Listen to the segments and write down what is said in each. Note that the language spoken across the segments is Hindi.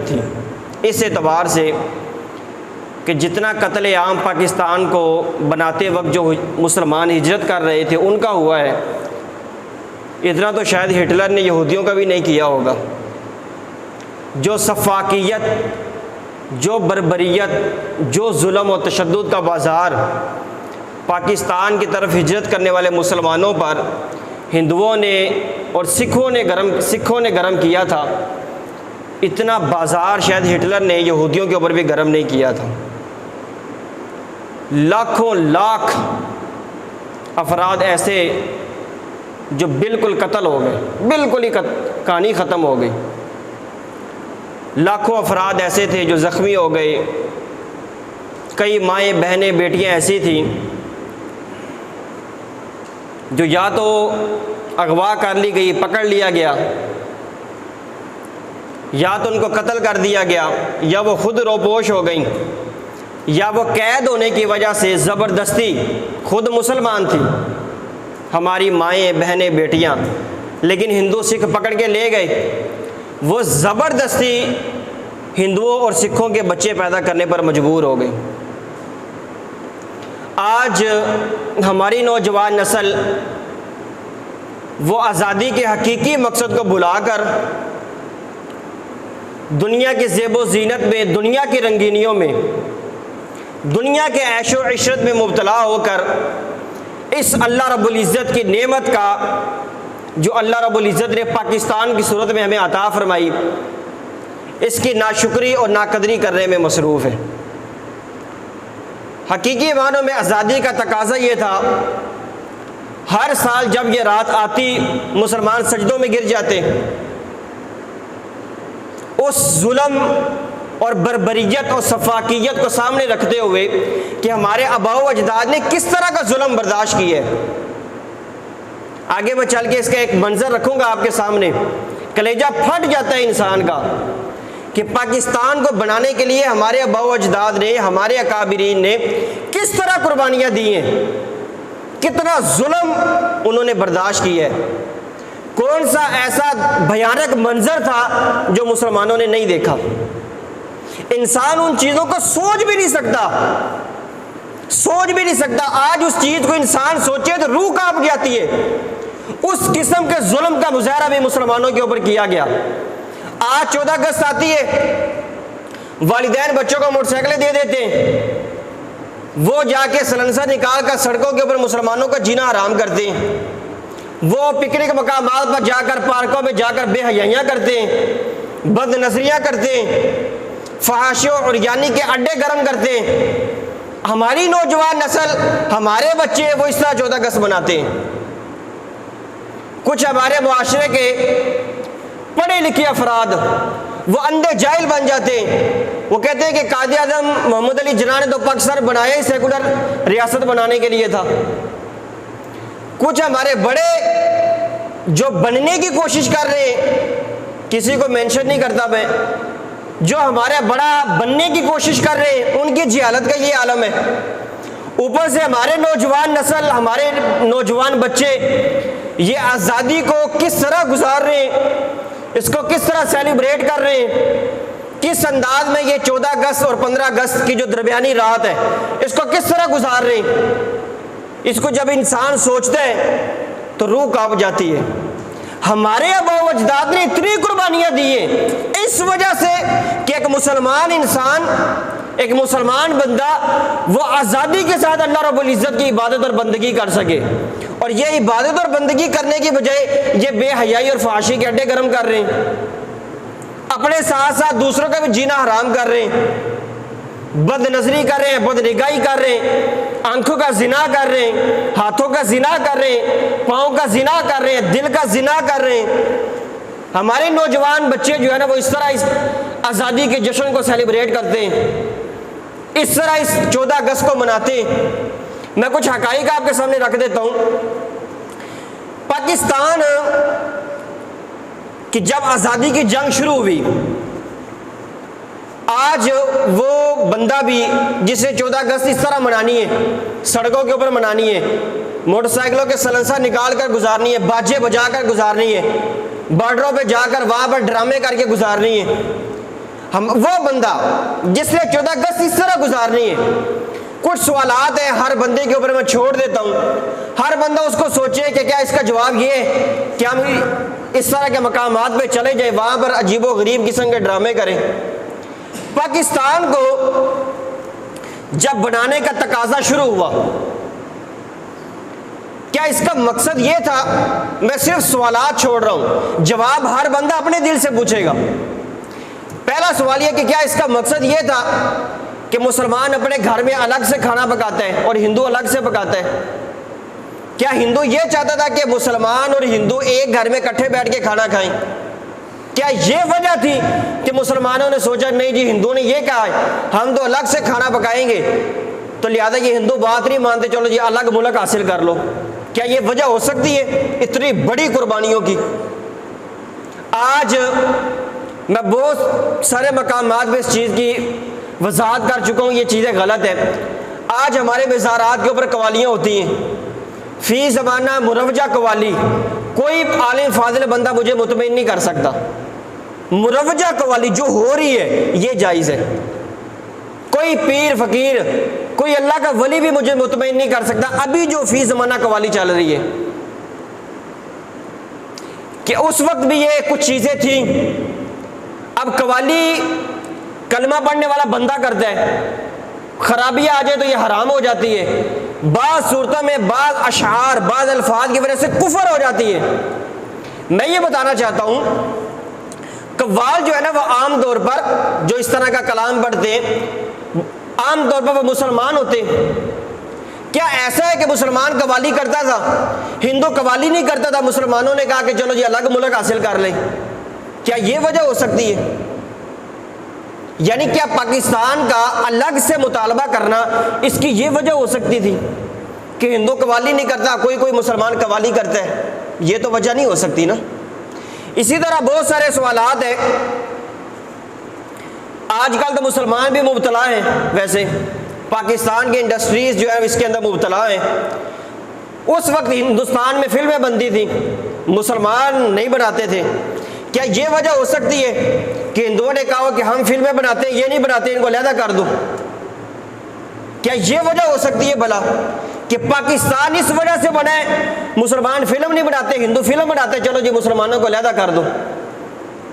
थी, इस एतबार से कि जितना कत्ल आम पाकिस्तान को बनाते वक्त जो मुसलमान हिजरत कर रहे थे उनका हुआ है, इतना तो शायद हिटलर ने यहूदियों का भी नहीं किया होगा। जो सफाकियत, जो बर्बरियत, जो जुल्म और तशद्दुद का बाज़ार पाकिस्तान की तरफ हिजरत करने वाले मुसलमानों पर हिंदुओं ने और सिखों ने गरम किया था, इतना बाज़ार शायद हिटलर ने यहूदियों के ऊपर भी गरम नहीं किया था। लाखों लाख अफराद ऐसे जो बिल्कुल कत्ल हो गए, बिल्कुल ही कहानी ख़त्म हो गई। लाखों अफराद ऐसे थे जो ज़ख्मी हो गए। कई माएँ बहनें बेटियाँ ऐसी थीं जो या तो अगवा कर ली गई, पकड़ लिया गया, या तो उनको कत्ल कर दिया गया, या वो खुद रोपोश हो गई, या वो कैद होने की वजह से ज़बरदस्ती, खुद मुसलमान थी हमारी माएँ बहनें बेटियाँ, लेकिन हिंदू सिख पकड़ के ले गए, वो ज़बरदस्ती हिंदुओं और सिखों के बच्चे पैदा करने पर मजबूर हो गई। आज हमारी नौजवान नस्ल वो आज़ादी के हकीकी मकसद को भुलाकर दुनिया के ज़ेबो ज़ीनत में, दुनिया की रंगीनियों में, दुनिया के ऐशो इशरत में मुब्तला होकर इस अल्लाह रब्बुल इज़्ज़त की नेमत का, जो अल्लाह रब्बुल इज़्ज़त ने पाकिस्तान की सूरत में हमें अता फरमाई, इसकी नाशुक्री और नाकदरी करने में मसरूफ़ है। हकीकी मानों में आज़ादी का तकाज़ा ये था, हर साल जब ये रात आती मुसलमान सजदों में गिर जाते, उस जुल्म और बर्बरियत और सफाकियत को सामने रखते हुए कि हमारे आबाओ अजदाद ने किस तरह का जुल्म बर्दाश्त किया है। आगे मैं चल के इसका एक मंजर रखूंगा आपके सामने, कलेजा फट जाता है इंसान का कि पाकिस्तान को बनाने के लिए हमारे आबाओ अजदाद ने, हमारे अकाबिरीन ने किस तरह कुर्बानियाँ दी हैं, कितना जुल्म उन्होंने बर्दाश्त किया है। कौन सा ऐसा भयानक मंजर था जो मुसलमानों ने नहीं देखा। इंसान उन चीज़ों को सोच भी नहीं सकता। आज उस चीज़ को इंसान सोचे तो रूह कांप जाती है। उस किस्म के जुल्म का मुजाहरा भी मुसलमानों के ऊपर किया गया। आज 14 अगस्त आती है, वालिदैन बच्चों को मोटरसाइकिलें दे देते हैं, वो जाके सलेंसर निकाल कर सड़कों के ऊपर मुसलमानों का जीना हराम करते हैं। वो पिकनिक मकामात पर जाकर, पार्कों में जाकर बेहयाइयाँ करते हैं, बदनजरियाँ करते हैं, फहाशियों और यानी के अड्डे गर्म करते हैं। हमारी नौजवान नस्ल, हमारे बच्चे वो इस तरह 14 अगस्त मनाते हैं। कुछ हमारे मुआशरे के पढ़े लिखे अफराद वो अंधे जाहिल बन जाते हैं। वो कहते हैं कि कायदे आज़म मोहम्मद अली जिन्ना ने तो पाकिस्तान बनाया ही सेकुलर रियासत बनाने के लिए था। कुछ हमारे बड़े जो बनने की कोशिश कर रहे हैं, किसी को मेंशन नहीं करता मैं, जो हमारे बड़ा बनने की कोशिश कर रहे हैं, उनकी जिहालत का ये आलम है। ऊपर से हमारे नौजवान नस्ल, हमारे नौजवान बच्चे ये आज़ादी को किस तरह गुजार रहे हैं, इसको किस तरह सेलिब्रेट कर रहे हैं, किस अंदाज में ये 14 अगस्त और 15 अगस्त की जो दरमियानी रात है इसको किस तरह गुजार रहे हैं। इसको जब इंसान सोचता है तो रूह कांप जाती है। हमारे आबाओ अजदाद ने इतनी कुर्बानियाँ दी हैं इस वजह से कि एक मुसलमान इंसान, एक मुसलमान बंदा वो आज़ादी के साथ अल्लाह रब्बुल इज़्ज़त की इबादत और बंदगी कर सके। और ये इबादत और बंदगी करने की बजाय ये बेहयाई और फाशी के अड्डे गर्म कर रहे हैं, अपने साथ साथ दूसरों का भी जीना हराम कर रहे हैं, बदनजरी कर रहे हैं, बदनिगाही कर रहे हैं, आंखों का जिना कर रहे हैं, हाथों का जिना कर रहे हैं, पाँव का जिना कर रहे हैं, दिल का जिना कर रहे हैं। हमारे नौजवान बच्चे जो है ना वो इस तरह इस आज़ादी के जश्न को सेलिब्रेट करते हैं, इस तरह इस 14 अगस्त को मनाते हैं। मैं कुछ हकाइक आपके सामने रख देता हूँ। पाकिस्तान की जब आज़ादी की जंग शुरू हुई, आज वो बंदा भी जिसे 14 अगस्त इस तरह मनानी है, सड़कों के ऊपर मनानी है, मोटरसाइकिलों के सलेंसर निकाल कर गुजारनी है, बाजे बजा कर गुजारनी है, बॉर्डरों पे जाकर वहाँ पर ड्रामे करके गुजारनी है। हम वो बंदा जिसने 14 अगस्त इस तरह गुजारनी है। कुछ सवालात हैं हर बंदे के ऊपर मैं छोड़ देता हूँ, हर बंदा उसको सोचे कि क्या इसका जवाब ये है कि हम इस तरह के मकामात पे चले जाए, वहाँ पर अजीबो गरीब किस्म के ड्रामे करें। पाकिस्तान को जब बनाने का तकाजा शुरू हुआ, क्या इसका मकसद ये था? मैं सिर्फ सवालात छोड़ रहा हूँ, जवाब हर बंदा अपने दिल से पूछेगा। पहला सवाल यह कि क्या इसका मकसद ये था कि मुसलमान अपने घर में अलग से खाना पकाते हैं और हिंदू अलग से पकाते हैं? क्या हिंदू ये चाहता था कि मुसलमान और हिंदू एक घर में इकट्ठे बैठ के खाना खाएं? क्या ये वजह थी कि मुसलमानों ने सोचा नहीं जी हिंदू ने ये कहा है हम तो अलग से खाना पकाएंगे, तो लिहाजा ये हिंदू बात नहीं मानते, चलो जी अलग मुल्क हासिल कर लो? क्या ये वजह हो सकती है इतनी बड़ी कुर्बानियों की? आज मैं बहुत सारे मकामात में इस चीज़ की वजाहत कर चुका हूँ, ये चीज़ें गलत है। आज हमारे मज़ारात के ऊपर कवालियाँ होती हैं, फ़ी ज़माना मुरवजा कवाली, कोई आलिम फाजिल बंदा मुझे मुतमईन नहीं कर सकता। मुरवजा कवाली जो हो रही है ये जायज़ है, कोई पीर फ़कीर कोई अल्लाह का वली भी मुझे मुतमईन नहीं कर सकता। अभी जो फ़ी ज़माना कवाली चल रही है कि उस वक्त भी ये कुछ चीज़ें थी, अब कवाली कलमा पढ़ने वाला बंदा करता है, खराबियाँ आ जाए तो ये हराम हो जाती है। बाज़ सूरतों में बाज़ अशार बाज़ अल्फाज की वजह से कुफर हो जाती है। मैं ये बताना चाहता हूँ कव्वाल जो है ना वो आम तौर पर जो इस तरह का कलाम पढ़ते हैं आम तौर पर वो मुसलमान होते हैं। क्या ऐसा है कि मुसलमान कवाली करता था, हिंदू कवाली नहीं करता था, मुसलमानों ने कहा कि चलो जी अलग मुल्क हासिल कर लें? क्या ये वजह हो सकती है? यानी क्या पाकिस्तान का अलग से मुतालबा करना इसकी ये वजह हो सकती थी कि हिंदू कवाली नहीं करता, कोई कोई मुसलमान कवाली करता है? ये तो वजह नहीं हो सकती ना। इसी तरह बहुत सारे सवालात हैं। आजकल तो मुसलमान भी मुब्तला हैं, वैसे पाकिस्तान की इंडस्ट्रीज जो है इसके अंदर मुब्तला हैं। उस वक्त हिंदुस्तान में फिल्में बनती थी, मुसलमान नहीं बनाते थे। क्या ये वजह हो सकती है कि हिंदुओं ने कहा कि हम फिल्में बनाते हैं, ये नहीं बनाते, इनको अलहदा कर दो? क्या ये वजह हो सकती है भला कि पाकिस्तान इस वजह से बना है मुसलमान फिल्म नहीं बनाते, हिंदू फिल्म बनाते, चलो जी मुसलमानों को अलहदा कर दो?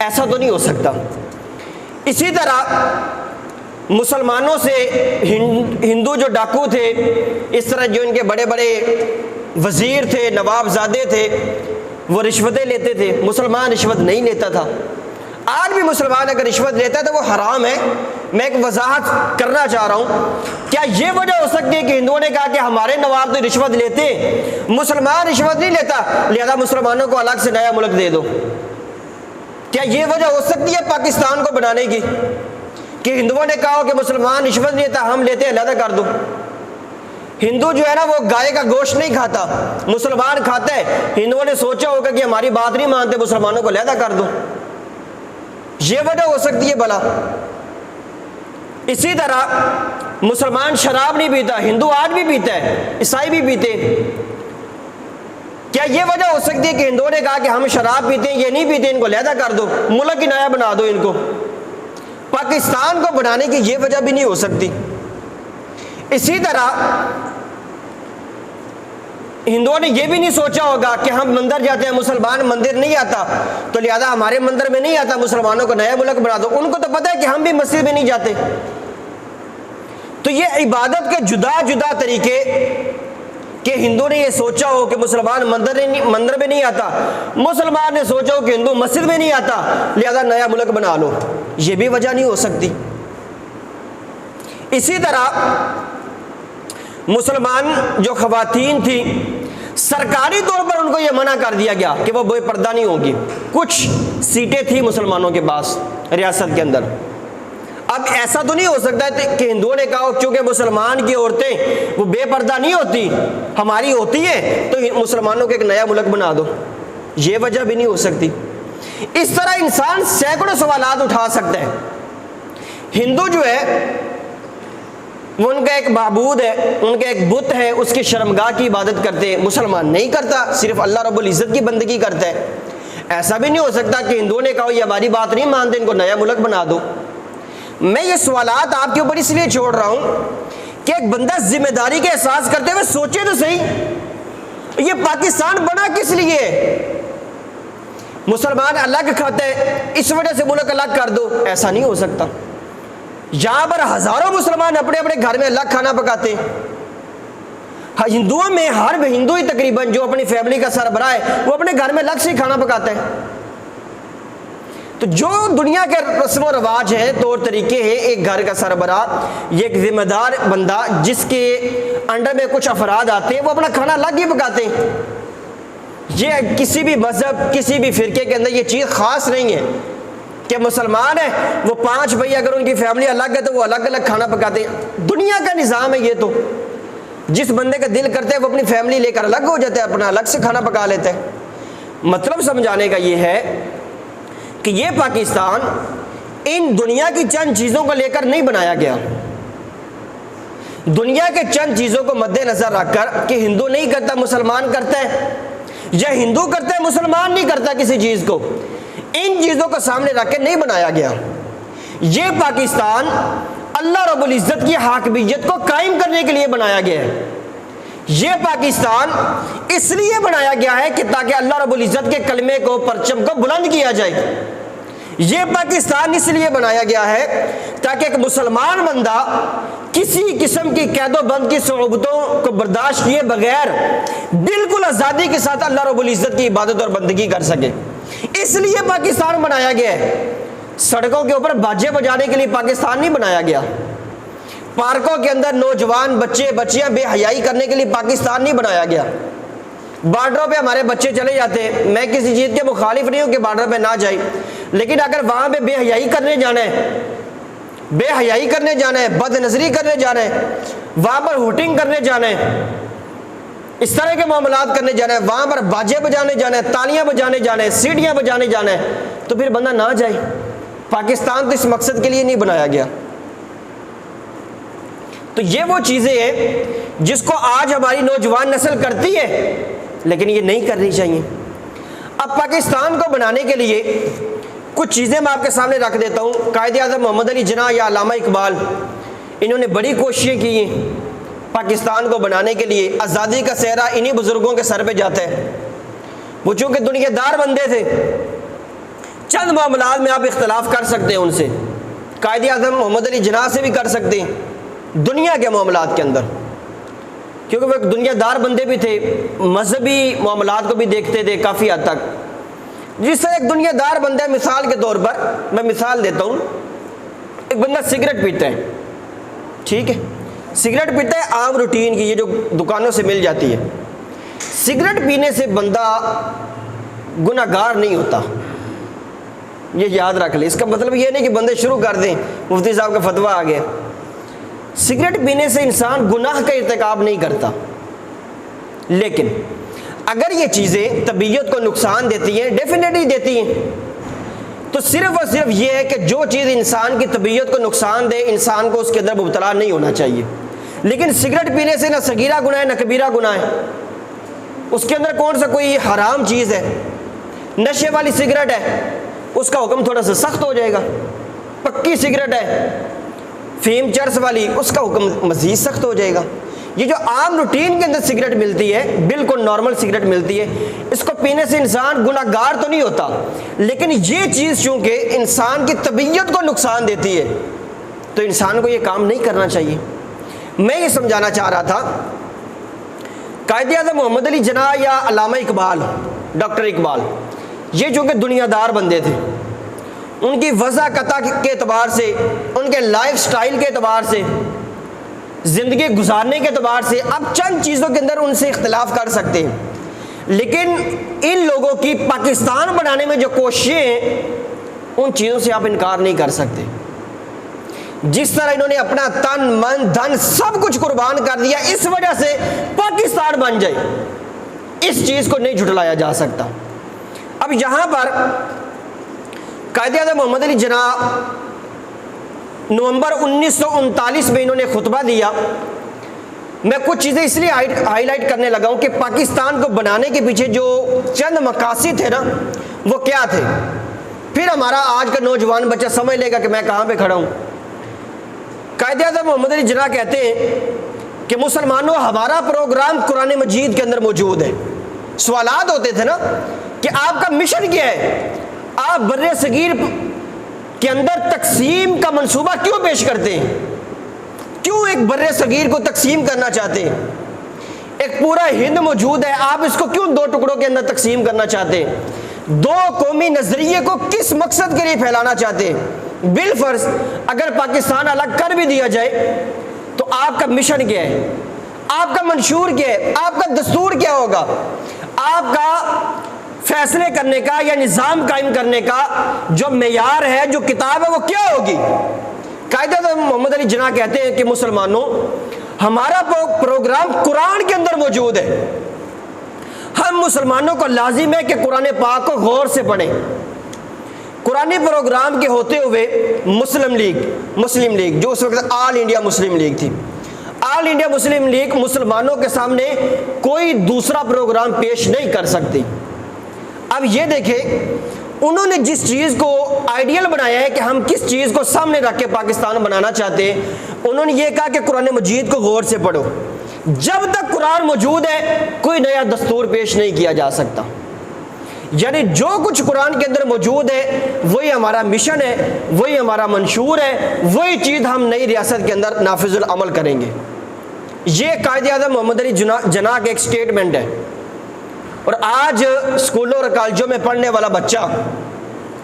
ऐसा तो नहीं हो सकता। इसी तरह मुसलमानों से हिंदू जो डाकू थे, इस तरह जो इनके बड़े बड़े वजीर थे, नवाबजादे थे, वो रिश्वतें लेते थे। मुसलमान रिश्वत नहीं लेता था। आज भी मुसलमान अगर रिश्वत लेता है तो वो हराम है। मैं एक वजाहत करना चाह रहा हूँ, क्या ये वजह हो सकती है कि हिंदुओं ने कहा कि हमारे नवाब तो रिश्वत लेते, मुसलमान रिश्वत नहीं लेता, लिहाजा मुसलमानों को अलग से नया मुल्क दे दो? क्या ये वजह हो सकती है पाकिस्तान को बनाने की कि हिंदुओं ने कहा कि मुसलमान रिश्वत नहीं लेता, हम लेते, अलहदा कर दो? हिंदू जो है ना वो गाय का गोश्त नहीं खाता, मुसलमान खाता है। हिंदुओं ने सोचा होगा कि हमारी बात नहीं मानते, मुसलमानों को अलहदा कर दो? ये वजह हो सकती है भला? इसी तरह मुसलमान शराब नहीं पीता, हिंदू आज भी पीता है, ईसाई भी पीते। क्या ये वजह हो सकती है कि हिंदुओं ने कहा कि हम शराब पीते हैं, ये नहीं पीते, इनको अलहदा कर दो, मुल्क ही नया बना दो इनको? पाकिस्तान को बनाने की ये वजह भी नहीं हो सकती। इसी तरह हिंदुओं ने यह भी नहीं सोचा होगा कि हम मंदिर जाते हैं, मुसलमान मंदिर नहीं आता, तो लिहाजा हमारे मंदिर में नहीं आता, मुसलमानों को नया मुल्क बना दो। उनको तो पता है कि हम भी मस्जिद में नहीं जाते। तो ये इबादत के जुदा जुदा तरीके कि हिंदू ने ये सोचा हो कि मुसलमान मंदिर में नहीं आता, मुसलमान ने सोचा हो कि हिंदू मस्जिद में नहीं आता, लिहाजा नया मुल्क बना लो, ये भी वजह नहीं हो सकती। इसी तरह मुसलमान जो खवातीन थी, सरकारी तौर पर उनको यह मना कर दिया गया कि वो बेपर्दा नहीं होगी। कुछ सीटें थी मुसलमानों के पास रियासत के अंदर। अब ऐसा तो नहीं हो सकता कि हिंदुओं ने कहा क्योंकि मुसलमान की औरतें वो बेपर्दा नहीं होती, हमारी होती है, तो मुसलमानों को एक नया मुल्क बना दो। ये वजह भी नहीं हो सकती। इस तरह इंसान सैकड़ों सवालात उठा सकता है। हिंदू जो है वो उनका एक माबूद है, उनका एक बुत है, उसकी शर्मगाह की इबादत करते हैं। मुसलमान नहीं करता, सिर्फ अल्लाह रब्बुल इज़्ज़त की बंदगी करता है। ऐसा भी नहीं हो सकता कि हिंदुओं ने कहा ये हमारी बात नहीं मानते, इनको नया मुल्क बना दो। मैं ये सवालात आपके ऊपर इसलिए छोड़ रहा हूं कि एक बंदा जिम्मेदारी के एहसास करते हुए सोचे तो सही, ये पाकिस्तान बना किस लिए? मुसलमान अलग खाते हैं, इस वजह से मुल्क अलग कर दो, ऐसा नहीं हो सकता। यहां पर हजारों मुसलमान अपने अपने घर में अलग खाना पकाते हैं। हिंदुओं में हर हिंदू ही तकरीबन जो अपनी फैमिली का सरबराह है वो अपने घर में अलग से खाना पकाता है। तो जो दुनिया के रस्म रवाज है, तौर तरीके हैं, एक घर का सरबराह, ये एक जिम्मेदार बंदा जिसके अंडर में कुछ अफराद आते हैं, वो अपना खाना अलग ही पकाते हैं। ये किसी भी मजहब, किसी भी फिरके के अंदर ये चीज़ खास नहीं है कि मुसलमान है वो 5 भाई, अगर उनकी फैमिली अलग है तो वो अलग अलग खाना पकाते हैं। दुनिया का निज़ाम है ये। तो जिस बंदे का दिल करता है वो अपनी फैमिली लेकर अलग हो जाता है, अपना अलग से खाना पका लेता है। मतलब समझाने का ये है कि ये पाकिस्तान इन दुनिया की चंद चीज़ों को लेकर नहीं बनाया गया। दुनिया के चंद चीज़ों को मद्देनजर रखकर कि हिंदू नहीं करता मुसलमान करता है, या हिंदू करता है मुसलमान नहीं करता किसी चीज़ को, इन चीज़ों को सामने रख के नहीं बनाया गया। ये पाकिस्तान अल्लाह रब्बुल इज़्ज़त की हाकमियत को कायम करने के लिए बनाया गया है। ये पाकिस्तान इसलिए बनाया गया है कि ताकि अल्लाह रब्बुल इज़्ज़त के कलमे को, परचम को बुलंद किया जाए। ये पाकिस्तान इसलिए बनाया गया है ताकि एक मुसलमान बंदा किसी किस्म की कैदोबंद की सोबतों को बर्दाश्त किए बगैर बिल्कुल आज़ादी के साथ अल्लाह रब्बुल इज़्ज़त की इबादत और बंदगी कर सके। इसलिए पाकिस्तान बनाया गया है। सड़कों के ऊपर बाजे बजाने के लिए पाकिस्तान नहीं बनाया गया। पार्कों के अंदर नौजवान बच्चे बच्चियां बेहयाई करने के लिए पाकिस्तान नहीं बनाया गया। बॉर्डरों पे हमारे बच्चे चले जाते हैं, मैं किसी चीज़ के मुखालिफ नहीं हूँ कि बॉर्डर पे ना जाए, लेकिन अगर वहाँ पे बेहयाई करने जाना है, बदनजरी करने जाना है, वहाँ पर हुटिंग करने जाना है, इस तरह के मामलात करने जाना है, वहाँ पर बाजे बजाने जाना है, तालियाँ बजाने जाना है, सीढ़ियाँ बजाने जाना है, तो फिर बंदा ना जाए। पाकिस्तान तो इस मकसद के लिए नहीं बनाया गया। तो ये वो चीज़ें हैं जिसको आज हमारी नौजवान नस्ल करती है, लेकिन ये नहीं करनी चाहिए। अब पाकिस्तान को बनाने के लिए कुछ चीज़ें मैं आपके सामने रख देता हूँ। कायद-ए-आज़म मोहम्मद अली जिन्ना या अल्लामा इकबाल, इन्होंने बड़ी कोशिशें की हैं पाकिस्तान को बनाने के लिए। आज़ादी का सेहरा इन्हीं बुज़ुर्गों के सर पे जाता है। वो चूँकि दुनियादार बंदे थे, चंद मामलात में आप इख्तलाफ कर सकते हैं उनसे, कायद-ए-आज़म मोहम्मद अली जिन्ना से भी कर सकते हैं दुनिया के मामलात के अंदर, क्योंकि वो एक दुनियादार बंदे भी थे, मजहबी मामलात को भी देखते थे काफ़ी हद तक। जिस तरह एक दुनियादार बंदा है, मिसाल के तौर पर मैं मिसाल देता हूँ, एक बंदा सिगरेट पीता है, ठीक है, सिगरेट पीता है आम रूटीन की, ये जो दुकानों से मिल जाती है। सिगरेट पीने से बंदा गुनाहगार नहीं होता, ये याद रख ले। इसका मतलब ये नहीं कि बंदे शुरू कर दें, मुफ्ती साहब का फतवा आ गया। सिगरेट पीने से इंसान गुनाह का इर्तिकाब नहीं करता, लेकिन अगर ये चीज़ें तबीयत को नुकसान देती हैं, डेफिनेटली देती हैं, तो सिर्फ और सिर्फ ये है कि जो चीज़ इंसान की तबीयत को नुकसान दे, इंसान को उसके अंदर मुब्तला नहीं होना चाहिए। लेकिन सिगरेट पीने से ना सगीरा गुनाह है ना कबीरा गुनाह है, उसके अंदर कौन सा कोई हराम चीज़ है। नशे वाली सिगरेट है, उसका हुक्म थोड़ा सा सख्त हो जाएगा। पक्की सिगरेट है, फीम चर्स वाली, उसका हुक्म मज़ीद सख्त हो जाएगा। ये जो आम रूटीन के अंदर सिगरेट मिलती है, बिल्कुल नॉर्मल सिगरेट मिलती है, इसको पीने से इंसान गुनाहगार तो नहीं होता, लेकिन ये चीज़ चूँकि इंसान की तबीयत को नुकसान देती है, तो इंसान को ये काम नहीं करना चाहिए। मैं ये समझाना चाह रहा था, कायद-ए-आज़म मोहम्मद अली जिन्ना या अल्लामा इकबाल, डॉक्टर इकबाल, ये चूँकि दुनियादार बंदे थे, उनकी वज़ाकता के एतबार से, उनके लाइफ स्टाइल के एतबार से, ज़िंदगी गुजारने के एतबार से अब चंद चीज़ों के अंदर उनसे इख्तिलाफ कर सकते हैं, लेकिन इन लोगों की पाकिस्तान बनाने में जो कोशिशें हैं, उन चीज़ों से आप इनकार नहीं कर सकते। जिस तरह इन्होंने अपना तन मन धन सब कुछ कुर्बान कर दिया इस वजह से पाकिस्तान बन जाए, इस चीज़ को नहीं झुटलाया जा सकता। अब यहाँ पर कायद-ए-आज़म मोहम्मद अली जिन्ना नवंबर 1939 में इन्होंने खुतबा दिया। मैं कुछ चीज़ें इसलिए हाईलाइट करने लगा हूँ कि पाकिस्तान को बनाने के पीछे जो चंद मकासद थे ना, वो क्या थे, फिर हमारा आज का नौजवान बच्चा समझ लेगा कि मैं कहाँ पे खड़ा हूँ। कायद-ए-आज़म मोहम्मद अली जिन्ना कहते हैं कि मुसलमानों, हमारा प्रोग्राम कुरान मजीद के अंदर मौजूद है। सवालात होते थे ना कि आपका मिशन क्या है, आप बर्रे सगीर के अंदर तकसीम का मंसूबा क्यों पेश करते हैं, क्यों एक बर्रे सगीर को तकसीम करना चाहते हैं, एक पूरा हिंद मौजूद है, आप इसको क्यों दो टुकड़ों के अंदर तकसीम करना चाहते हैं, दो कौमी नजरिए को किस मकसद के लिए फैलाना चाहते हैं। बिलफर्ज अगर पाकिस्तान अलग कर भी दिया जाए तो आपका मिशन क्या है, आपका मंशूर क्या है, आपका दस्तूर क्या होगा, आपका फैसले करने का या निज़ाम कायम करने का जो मेयार है, जो किताब है, वो क्या होगी। कायद-ए-आज़म मोहम्मद अली जिन्ना कहते हैं कि मुसलमानों, हमारा प्रोग्राम कुरान के अंदर मौजूद है। हम मुसलमानों को लाजिम है कि कुरान पाक को गौर से पढ़ें। कुरानी प्रोग्राम के होते हुए मुस्लिम लीग जो उस वक्त ऑल इंडिया मुस्लिम लीग थी, ऑल इंडिया मुस्लिम लीग मुसलमानों के सामने कोई दूसरा प्रोग्राम पेश नहीं कर सकती। अब ये देखें, उन्होंने जिस चीज़ को आइडियल बनाया है कि हम किस चीज़ को सामने रख के पाकिस्तान बनाना चाहते हैं, उन्होंने ये कहा कि कुरान मजीद को गौर से पढ़ो। जब तक कुरान मौजूद है कोई नया दस्तूर पेश नहीं किया जा सकता। यानी जो कुछ कुरान के अंदर मौजूद है वही हमारा मिशन है, वही हमारा मंशूर है, वही चीज़ हम नई रियासत के अंदर नाफिजुल अमल करेंगे। ये कायद-ए-आज़म मोहम्मद अली जिन्ना का एक स्टेटमेंट है। और आज स्कूलों और कॉलेजों में पढ़ने वाला बच्चा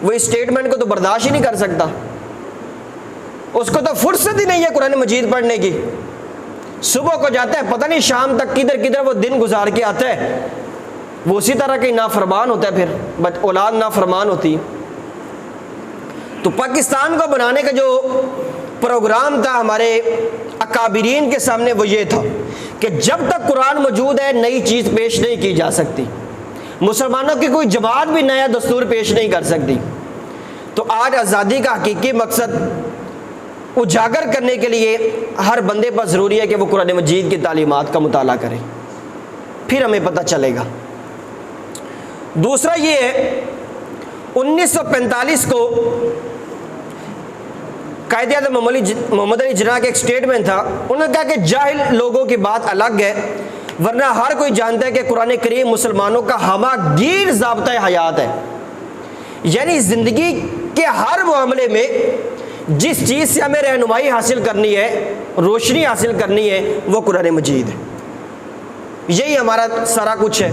वो इस स्टेटमेंट को तो बर्दाश्त ही नहीं कर सकता, उसको तो फुर्सत ही नहीं है कुरान मजीद पढ़ने की। सुबह को जाता है, पता नहीं शाम तक किधर किधर वो दिन गुजार के आता है, वो उसी तरह के नाफरमान होता है, फिर औलाद नाफरमान होती। तो पाकिस्तान को बनाने का जो प्रोग्राम था हमारे अकाबिरीन के सामने वो ये था कि जब तक कुरान मौजूद है नई चीज़ पेश नहीं की जा सकती, मुसलमानों की कोई जमात भी नया दस्तूर पेश नहीं कर सकती। तो आज आज़ादी का हकीकी मकसद उजागर करने के लिए हर बंदे पर ज़रूरी है कि वो कुरान मजीद की तालीमात का मुताला करे, फिर हमें पता चलेगा। दूसरा ये है, 1945 को कायद-ए-आज़म मोहम्मद अली जिन्ना का एक स्टेटमेंट था। उन्होंने कहा कि जाहिल लोगों की बात अलग है, वरना हर कोई जानता है कि कुरान करीम मुसलमानों का हमागीर ज़ाब्ता हयात है। यानी ज़िंदगी के हर मामले में जिस चीज़ से हमें रहनुमाई हासिल करनी है, रोशनी हासिल करनी है, वो कुरान मजीद है। यही हमारा सारा कुछ है।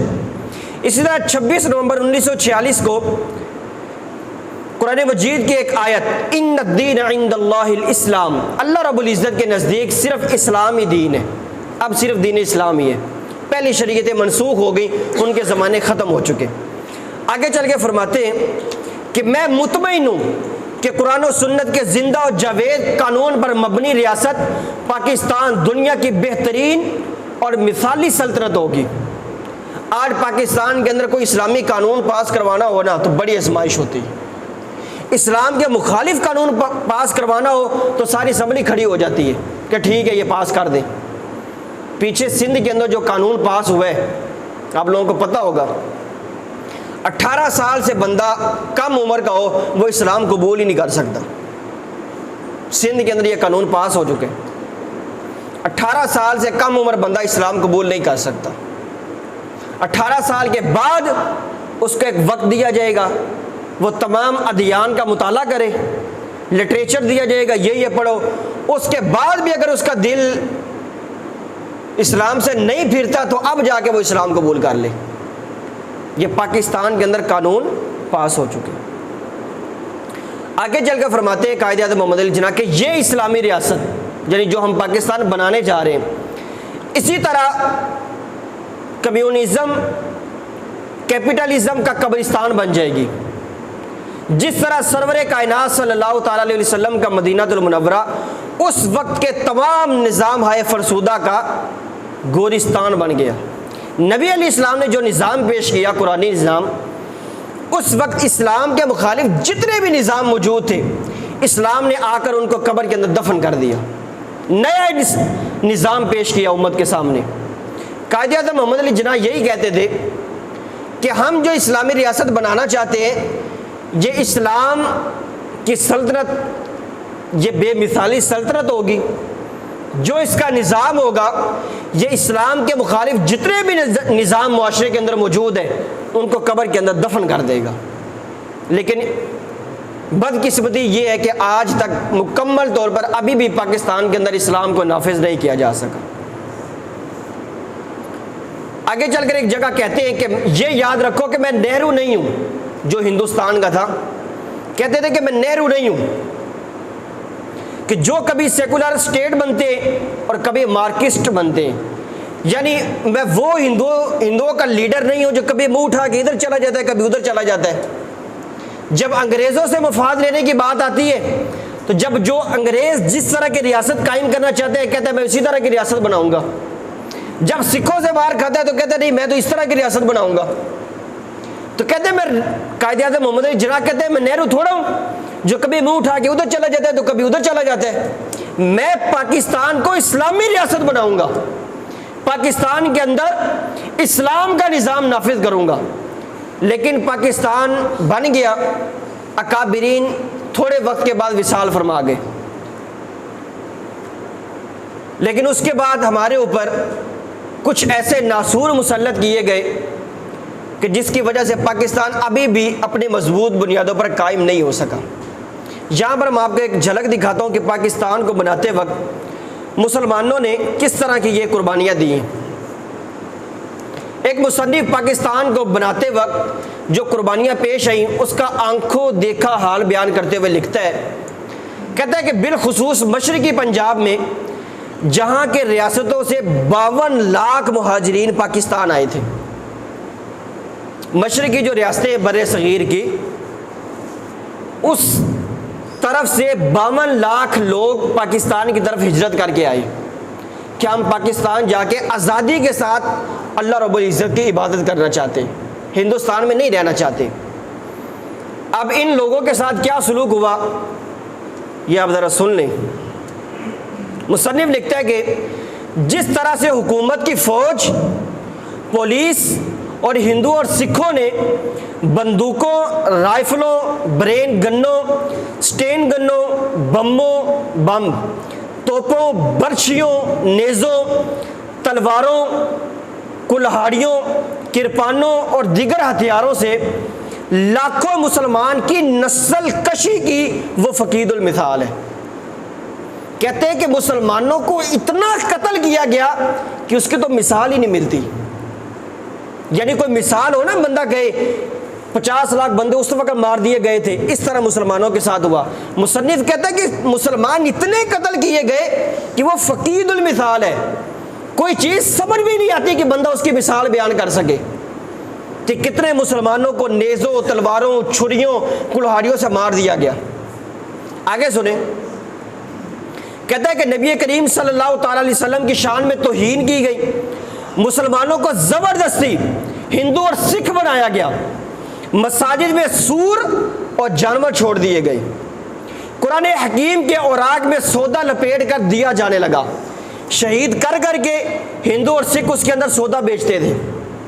इसी तरह 26 नवंबर 1946 को कुरान मजीद की एक आयत, इन्नद्दीन इंदल्लाहिल इस्लाम, अल्लाह रब्बुल इज़्ज़त के नज़दीक सिर्फ इस्लाम ही दीन है, अब सिर्फ दीन इस्लाम ही है। पहली शरीयतें मनसूख हो गई, उनके ज़माने ख़त्म हो चुके। आगे चल के फरमाते हैं कि मैं मुतमईन हूँ कि कुरान और सुन्नत के ज़िंदा और जावेद कानून पर मबनी रियासत पाकिस्तान दुनिया की बेहतरीन और मिसाली सल्तनत होगी। आज पाकिस्तान के अंदर कोई इस्लामी कानून पास करवाना हो ना तो बड़ी आजमाइश होती है। इस्लाम के मुखालिफ कानून पास करवाना हो तो सारी असम्बली खड़ी हो जाती है कि ठीक है ये पास कर दें। पीछे सिंध के अंदर जो कानून पास हुआ है आप लोगों को पता होगा, 18 साल से बंदा कम उम्र का हो वो इस्लाम कबूल ही नहीं कर सकता। सिंध के अंदर ये कानून पास हो चुके हैं, 18 साल से कम उम्र बंदा इस्लाम कबूल नहीं कर सकता। 18 साल के बाद उसको एक वक्त दिया जाएगा, वो तमाम अदियान का मुताला करे, लिटरेचर दिया जाएगा, ये पढ़ो। उसके बाद भी अगर उसका दिल इस्लाम से नहीं फिरता तो अब जाके वो इस्लाम कबूल कर ले। ये पाकिस्तान के अंदर कानून पास हो चुके। आगे चल कर फरमाते हैं कायद-ए-आज़म मोहम्मद अली जिन्ना कि ये इस्लामी रियासत यानी जो हम पाकिस्तान बनाने जा रहे हैं, इसी तरह कम्युनिज़म कैपिटलिज्म का कब्रिस्तान बन जाएगी। जिस तरह सरवर कायनात सल्लल्लाहु ताला अलैहि वसल्लम का मदीनातुल मुनव्वरा उस वक्त के तमाम निज़ाम हाय फरसूदा का गोरिस्तान बन गया। नबी अलैहिस्सलाम ने जो निज़ाम पेश किया कुरानी निज़ाम, उस वक्त इस्लाम के मुखालिफ जितने भी निज़ाम मौजूद थे इस्लाम ने आकर उनको कब्र के अंदर दफन कर दिया। नया निज़ाम पेश किया उम्मत के सामने। कायद-ए-आज़म मोहम्मद अली जिन्ना यही कहते थे कि हम जो इस्लामी रियासत बनाना चाहते हैं, ये इस्लाम की सल्तनत ये बेमिसाली सल्तनत होगी। जो इसका निज़ाम होगा ये इस्लाम के मुखालिफ जितने भी निज़ाम मुआशरे के अंदर मौजूद है उनको कब्र के अंदर दफन कर देगा। लेकिन बदकिस्मती ये है कि आज तक मुकम्मल तौर पर अभी भी पाकिस्तान के अंदर इस्लाम को नाफिज नहीं किया जा सका। आगे चलकर एक जगह कहते हैं कि ये याद रखो कि मैं नेहरू नहीं हूं, जो हिंदुस्तान का था कहते थे कि मैं नेहरू नहीं हूं, कि जो कभी सेकुलर स्टेट बनते और कभी मार्क्सिस्ट बनते, यानी मैं वो हिंदुओं का लीडर नहीं हूं जो कभी मुंह उठा के इधर चला जाता है कभी उधर चला जाता है। जब अंग्रेज़ों से मफाद लेने की बात आती है तो जब जो अंग्रेज़ जिस तरह की रियासत कायम करना चाहते हैं कहते हैं मैं इसी तरह की रियासत बनाऊंगा। जब सिखों से मार खाता है तो कहते हैं नहीं मैं तो इस तरह की रियासत बनाऊंगा। तो कहते हैं मैं कायदे-ए-आज़म मोहम्मद अली जिन्ना कहते हैं मैं नेहरू थोड़ा हूं जो कभी मुंह उठा के उधर चला जाता है तो कभी उधर चला जाता है। मैं पाकिस्तान को इस्लामी रियासत बनाऊंगा, पाकिस्तान के अंदर इस्लाम का निज़ाम नाफिज करूंगा। लेकिन पाकिस्तान बन गया, अकाबिरीन थोड़े वक्त के बाद विसाल फरमा गए। लेकिन उसके बाद हमारे ऊपर कुछ ऐसे नासूर मुसल्लत किए गए कि जिसकी वजह से पाकिस्तान अभी भी अपनी मजबूत बुनियादों पर कायम नहीं हो सका। यहाँ पर मैं आपको एक झलक दिखाता हूँ कि पाकिस्तान को बनाते वक्त मुसलमानों ने किस तरह की ये कुर्बानियाँ दी हैं। एक मुसन्निफ पाकिस्तान को बनाते वक्त जो कुर्बानियाँ पेश आई उसका आंखों देखा हाल बयान करते हुए लिखता है, कहता है कि बिलखुसूस मशरकी पंजाब में जहाँ के रियासतों से 52 लाख मुहाजिरीन पाकिस्तान आए थे। मशरकी जो रियासतें बरे सगीर की उस तरफ से 52 लाख लोग पाकिस्तान की तरफ हिजरत करके आए कि हम पाकिस्तान जाके आज़ादी के साथ अल्लाह रब्बुल इज़्ज़त की इबादत करना चाहते, हिंदुस्तान में नहीं रहना चाहते। अब इन लोगों के साथ क्या सलूक हुआ ये आप ज़रा सुन लें। मुसन्निफ लिखता है कि जिस तरह से हुकूमत की फ़ौज, पुलिस और हिंदू और सिखों ने बंदूकों, राइफलों, ब्रेन गन्नों, स्टेन गन्नों, बम, तोपों, बर्छियों, नेज़ों, तलवारों, कुल्हाड़ियों, किरपानों और दीगर हथियारों से लाखों मुसलमान की नस्ल कशी की वो फकीदुल मिसाल है। कहते हैं कि मुसलमानों को इतना कत्ल किया गया कि उसकी तो मिसाल ही नहीं मिलती। यानी कोई मिसाल हो ना, बंदा गए 50 लाख बंदे उस वक्त मार दिए गए थे, इस तरह मुसलमानों के साथ हुआ। मुसन्निफ कहता है कि मुसलमान इतने कत्ल किए गए कि वो फकीदुल मिसाल है, कोई चीज़ समझ भी नहीं आती कि बंदा उसकी मिसाल बयान कर सके कि कितने मुसलमानों को नेज़ों, तलवारों, छुरियों, कुल्हाड़ियों से मार दिया गया। आगे सुने, कहता है कि नबी करीम सल्लल्लाहु ताला अलैहि वसल्लम की शान में तौहीन की गई, मुसलमानों को ज़बरदस्ती हिंदू और सिख बनाया गया, मसाजिद में सूर और जानवर छोड़ दिए गए, कुरान हकीम के औराक में सौदा लपेट कर दिया जाने लगा, शहीद कर करके हिंदू और सिख उसके अंदर सौदा बेचते थे,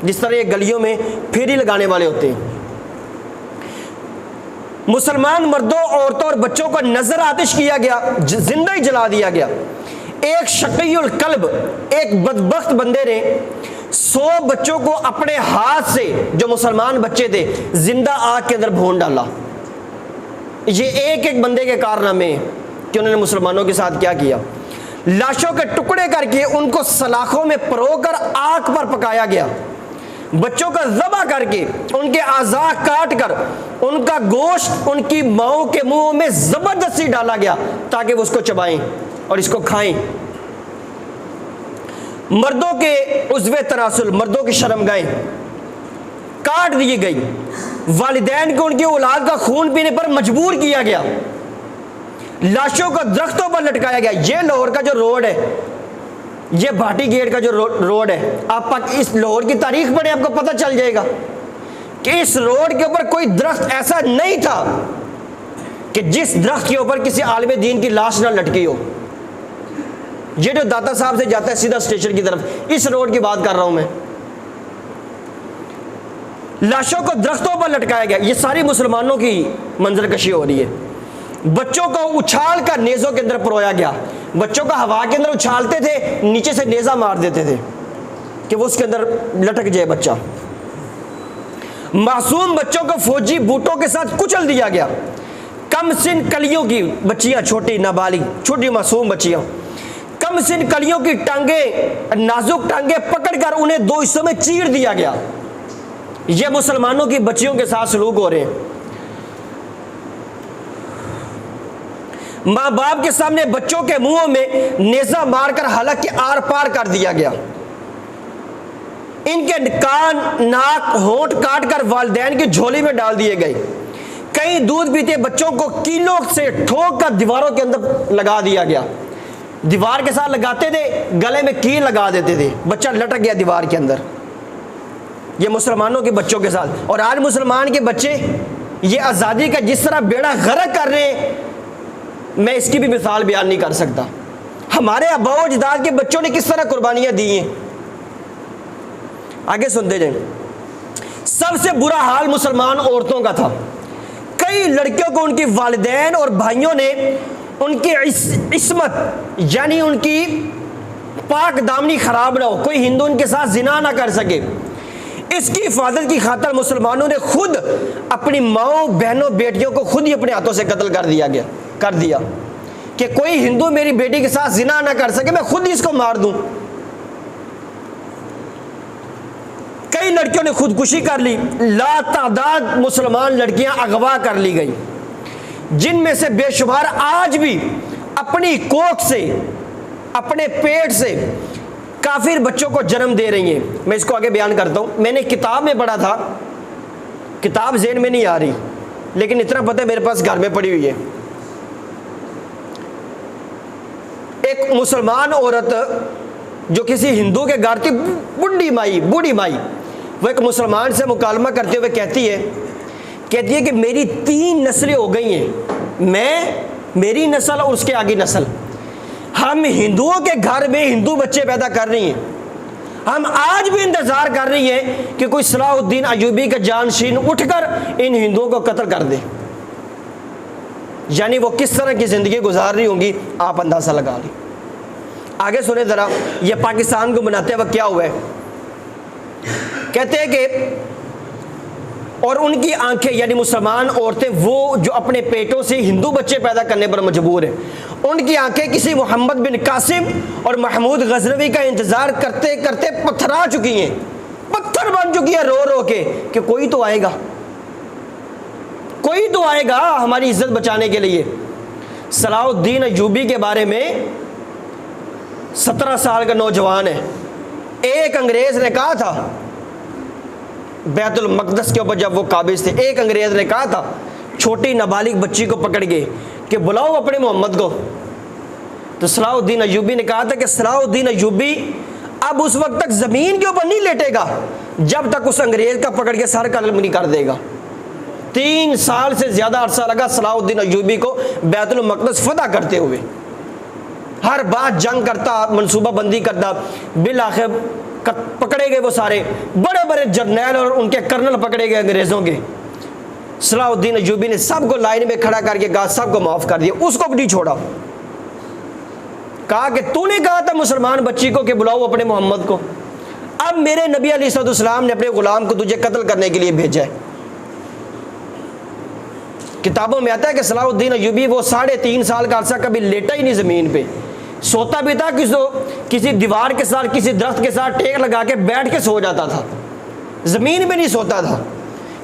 जिस तरह ये गलियों में फेरी लगाने वाले होते हैं। मुसलमान मर्दों, औरतों और बच्चों को नजर आतिश किया गया, जिंदा ही जला दिया गया। एक शकीयुल कल्ब, एक बदबख्त बंदे ने 100 बच्चों को अपने हाथ से, जो मुसलमान बच्चे थे, जिंदा आग के अंदर भून डाला। ये एक एक बंदे के कारनामे कि उन्होंने मुसलमानों के साथ क्या किया। लाशों के टुकड़े करके उनको सलाखों में परोकर आग पर पकाया गया, बच्चों का ज़बह करके उनके आज़ा काट कर उनका गोश्त उनकी माओं के मुंह में ज़बरदस्ती डाला गया ताकि वो उसको चबाएं और इसको खाएं। मर्दों के उज़्वे तनासुल, मर्दों की शर्मगाहें काट दी गई, वालिदैन को उनकी औलाद का खून पीने पर मजबूर किया गया, लाशों को दरख्तों पर लटकाया गया। ये लाहौर का जो रोड है, ये भाटी गेट का जो रोड है, आप इस लाहौर की तारीख पढ़े आपको पता चल जाएगा कि इस रोड के ऊपर कोई दरख्त ऐसा नहीं था कि जिस दरख्त के ऊपर किसी आलिम दीन की लाश ना लटकी हो। ये जो दाता साहब से जाता है सीधा स्टेशन की तरफ, इस रोड की बात कर रहा हूं मैं। लाशों को दरख्तों पर लटकाया गया। ये सारी मुसलमानों की मंजर कशी हो रही है। बच्चों को उछाल कर नेज़ों के अंदर परोया गया। बच्चों को हवा के अंदर उछालते थे, नीचे से नेज़ा मार देते थे कि वो उसके अंदर लटक जाए बच्चा। मासूम बच्चों को फौजी बूटों के साथ कुचल दिया गया। कम सिन कलियों की बच्चियां, छोटी नाबालिग, छोटी मासूम बच्चियां, कम सिन कलियों की टांगे, नाजुक टांगे पकड़कर उन्हें दो हिस्सों में चीर दिया गया। यह मुसलमानों की बच्चियों के साथ सलूक हो रहे हैं। माँ बाप के सामने बच्चों के मुंहों में नेज़ा मारकर हलक के आर पार कर दिया गया। इनके कान, नाक, होंठ काट कर वालिदैन की झोली में डाल दिए गए। कई दूध पीते बच्चों को कीलों से ठोक कर दीवारों के अंदर लगा दिया गया। दीवार के साथ लगाते थे, गले में कील लगा देते थे, बच्चा लटक गया दीवार के अंदर। ये मुसलमानों के बच्चों के साथ। और आज मुसलमान के बच्चे ये आज़ादी का जिस तरह बेड़ा गर्क कर रहे हैं, मैं इसकी भी मिसाल बयान नहीं कर सकता। हमारे आबा व अजदाद के बच्चों ने किस तरह कुर्बानियां दी हैं। आगे सुनते जाए। सबसे बुरा हाल मुसलमान औरतों का था। कई लड़कियों को उनके वालिदैन और भाइयों ने उनकी इस्मत यानी उनकी पाक दामनी खराब ना हो, कोई हिंदू उनके साथ जिना ना कर सके, इसकी हिफाजत की खातिर मुसलमानों ने खुद अपनी माओ, बहनों, बेटियों को खुद ही अपने हाथों से कत्ल कर दिया कि कोई हिंदू मेरी बेटी के साथ जिना ना कर सके, मैं खुद ही इसको मार दूं। कई लड़कियों ने खुदकुशी कर ली। लातादाद मुसलमान लड़कियां अगवा कर ली गई, जिनमें से बेशुमार आज भी अपनी कोख से, अपने पेट से काफिर बच्चों को जन्म दे रही हैं। मैं इसको आगे बयान करता हूं। मैंने किताब में पढ़ा था, किताब ज़हन में नहीं आ रही, लेकिन इतना पता है मेरे पास घर में पड़ी हुई है। एक मुसलमान औरत जो किसी हिंदू के घर थी, बूढ़ी माई, वो एक मुसलमान से मुकालमा करते हुए कहती है कि मेरी 3 नस्लें हो गई हैं, मैं, मेरी नस्ल और उसके आगे नस्ल। हम हिंदुओं के घर में हिंदू बच्चे पैदा कर रही हैं। हम आज भी इंतजार कर रही हैं कि कोई सलाहुद्दीन अयूबी का जानशीन उठकर इन हिंदुओं को कत्ल कर दे। यानी वो किस तरह की जिंदगी गुजार रही होंगी, आप अंदाजा लगा ली। आगे सुने जरा, ये पाकिस्तान को बनाते वक्त क्या हुआ है। कहते हैं कि और उनकी आंखें यानी मुसलमान औरतें, वो जो अपने पेटों से हिंदू बच्चे पैदा करने पर मजबूर हैं, उनकी आंखें किसी मोहम्मद बिन कासिम और महमूद गजनवी का इंतजार करते करते पत्थरा चुकी हैं, पत्थर बन चुकी है रो रो के कि कोई तो आएगा, कोई तो आएगा हमारी इज्जत बचाने के लिए। सलाहुद्दीन अयूबी के बारे में 17 साल का नौजवान है। एक अंग्रेज ने कहा था बैतुल मकदस के ऊपर जब वो काबिज थे, एक अंग्रेज ने कहा था छोटी नाबालिग बच्ची को पकड़ के कि बुलाओ अपने मोहम्मद को। तो सलाहुद्दीन अयूबी ने कहा था कि सलाहुद्दीन अयूबी अब उस वक्त तक जमीन के ऊपर नहीं लेटेगा जब तक उस अंग्रेज का पकड़ के सर कलम नहीं कर देगा। 3 साल से ज्यादा अरसा लगा सलाहुद्दीन अयूबी को बैतुल मकदस फतह करते हुए। हर बात जंग करता, मनसूबा बंदी करता, बिल आखिर पकड़े गए वो सारे बड़े बड़े जर्नैल और उनके कर्नल पकड़े गए अंग्रेजों के। सलाहुद्दीन अयूबी ने सबको लाइन में खड़ा करके कहा सबको माफ कर दिया, उसको भी नहीं छोड़ा। कहा कि तूने कहा था मुसलमान बच्ची को कि बुलाओ अपने मोहम्मद को, अब मेरे नबी अलैहिस्सलाम ने अपने गुलाम को तुझे कत्ल करने के लिए भेजा है। किताबों में आता है कि सलाहुद्दीन अयूबी वो 3.5 साल का अरसा कभी लेटा ही नहीं जमीन पे, सोता भी था किसी दीवार के साथ, किसी दरख्त के साथ टेक लगा के बैठ के सो जाता था, जमीन में नहीं सोता था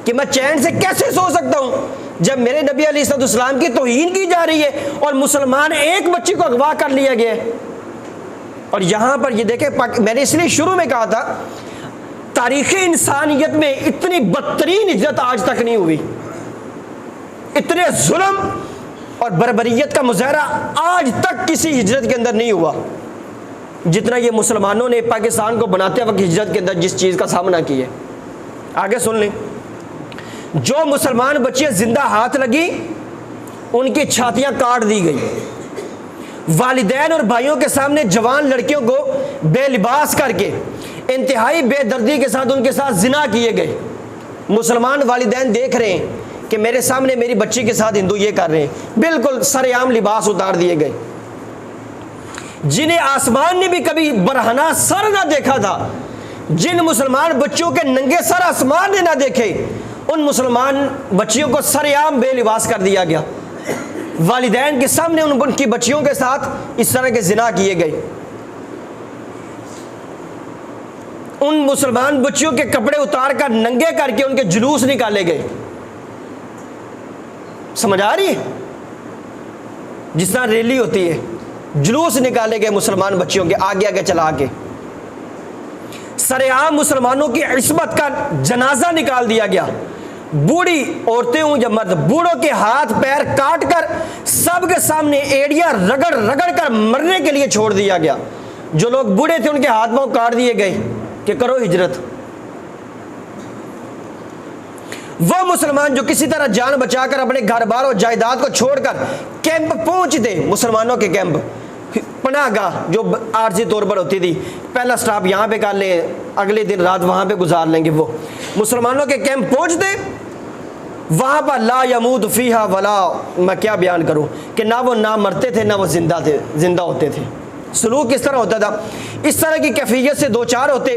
कि मैं चैन से कैसे सो सकता हूं जब मेरे नबी अलैहिस्सलाम की तौहीन की जा रही है और मुसलमान एक बच्ची को अगवा कर लिया गया है। और यहां पर ये देखें, मैंने इसलिए शुरू में कहा था तारीख़ इंसानियत में इतनी बदतरीन इज्जत आज तक नहीं हुई, इतने जुल्म और बर्बरियत का मुजाहरा आज तक किसी हिजरत के अंदर नहीं हुआ जितना ये मुसलमानों ने पाकिस्तान को बनाते वक्त हिजरत के अंदर जिस चीज़ का सामना किया। आगे सुन लें, जो मुसलमान बच्चियां जिंदा हाथ लगी उनकी छातियां काट दी गई। वालिदैन और भाइयों के सामने जवान लड़कियों को बेलिबास करके इंतहाई बेदर्दी के साथ उनके साथ जिना किए गए। मुसलमान वालिदैन देख रहे हैं कि मेरे सामने मेरी बच्ची के साथ हिंदू ये कर रहे हैं, बिल्कुल सरेआम लिबास उतार दिए गए। जिन्हें आसमान ने भी कभी बरहना सर ना देखा था, जिन मुसलमान बच्चों के नंगे सर आसमान ने ना देखे, उन मुसलमान बच्चियों को सरेआम बेलिबास कर दिया गया। वालिदैन के सामने उनकी बच्चियों के साथ इस तरह के जिना किए गए। उन मुसलमान बच्चियों के कपड़े उतार कर नंगे करके उनके जुलूस निकाले गए। समझ आ रही है? जिस तरह रैली होती है, जुलूस निकाले गए मुसलमान बच्चियों के आगे आगे चला के। सरेआम मुसलमानों की इस्मत का जनाजा निकाल दिया गया। बूढ़ी औरतें हों या मर्द, बूढ़ों के हाथ पैर काट कर सबके सामने एड़ियां रगड़ रगड़ कर मरने के लिए छोड़ दिया गया। जो लोग बूढ़े थे उनके हाथ पांव काट दिए गए कि करो हिजरत। वो मुसलमान जो किसी तरह जान बचाकर अपने घर बार और जायदाद को छोड़कर कैंप पहुंचते, मुसलमानों के कैंप, पनाहगाह जो आर्जी तौर पर होती थी, पहला स्टॉप यहाँ पे कर ले, अगले दिन रात वहाँ पे गुजार लेंगे। वो मुसलमानों के कैंप पहुँचते, वहाँ पर ला यमूत फीहा वला, मैं क्या बयान करूँ कि ना वो ना मरते थे ना वो जिंदा होते थे। सलूक किस तरह होता था? इस तरह की कैफियत से दो चार होते,